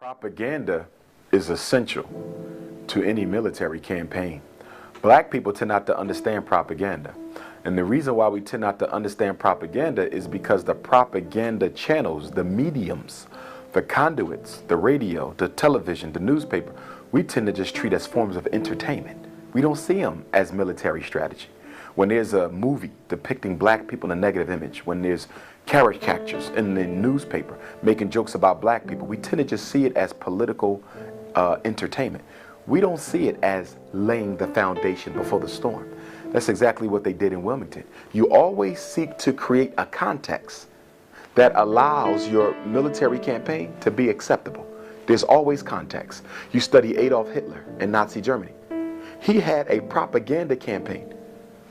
Propaganda is essential to any military campaign. Black people tend not to understand propaganda. And the reason why we tend not to understand propaganda is because the propaganda channels, the mediums, the conduits, the radio, the television, the newspaper, we tend to just treat as forms of entertainment. We don't see them as military strategy. When there's a movie depicting black people in a negative image, when there's caricatures in the newspaper making jokes about black people, we tend to just see it as political entertainment. We don't see it as laying the foundation before the storm. That's exactly what they did in Wilmington. You always seek to create a context that allows your military campaign to be acceptable. There's always context. You study Adolf Hitler in Nazi Germany. He had a propaganda campaign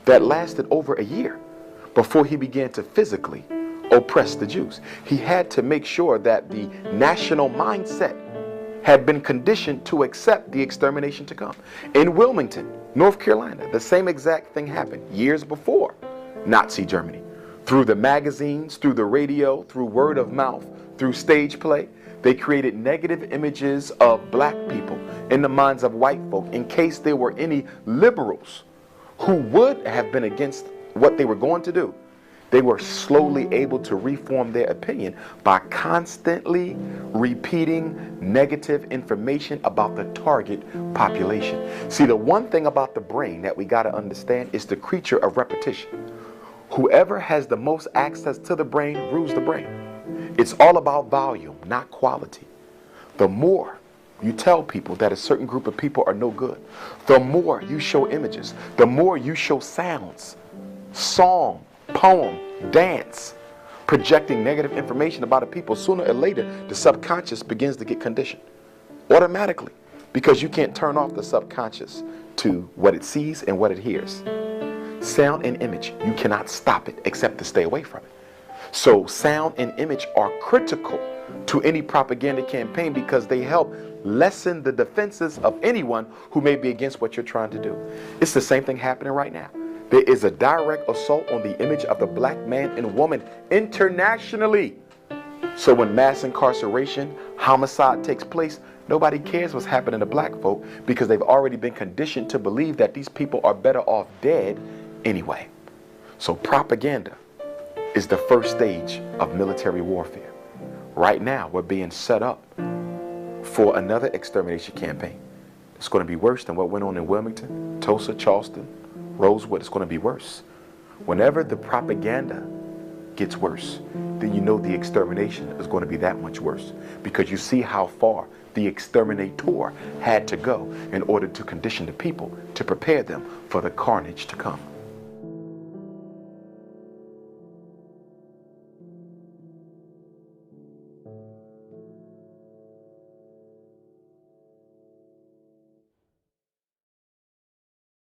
that lasted over a year before he began to physically oppress the Jews. He had to make sure that the national mindset had been conditioned to accept the extermination to come. In Wilmington, North Carolina, the same exact thing happened years before Nazi Germany. Through the magazines, through the radio, through word of mouth, through stage play, they created negative images of black people in the minds of white folk in case there were any liberals who would have been against what they were going to do. They were slowly able to reform their opinion by constantly repeating negative information about the target population. See, the one thing about the brain that we got to understand is the creature of repetition. Whoever has the most access to the brain rules the brain. It's all about volume, not quality. The more you tell people that a certain group of people are no good, the more you show images, the more you show sounds, song, poem, dance, projecting negative information about a people, sooner or later the subconscious begins to get conditioned automatically, because you can't turn off the subconscious to what it sees and what it hears. Sound and image, you cannot stop it except to stay away from it. So sound and image are critical to any propaganda campaign because they help lessen the defenses of anyone who may be against what you're trying to do. It's the same thing happening right now. There is a direct assault on the image of the black man and woman internationally. So when mass incarceration, homicide takes place, nobody cares what's happening to black folk because they've already been conditioned to believe that these people are better off dead anyway. So propaganda is the first stage of military warfare. Right now, we're being set up for another extermination campaign. It's going to be worse than what went on in Wilmington, Tulsa, Charleston, Rosewood. It's going to be worse. Whenever the propaganda gets worse, then you know the extermination is going to be that much worse, because you see how far the exterminator had to go in order to condition the people to prepare them for the carnage to come.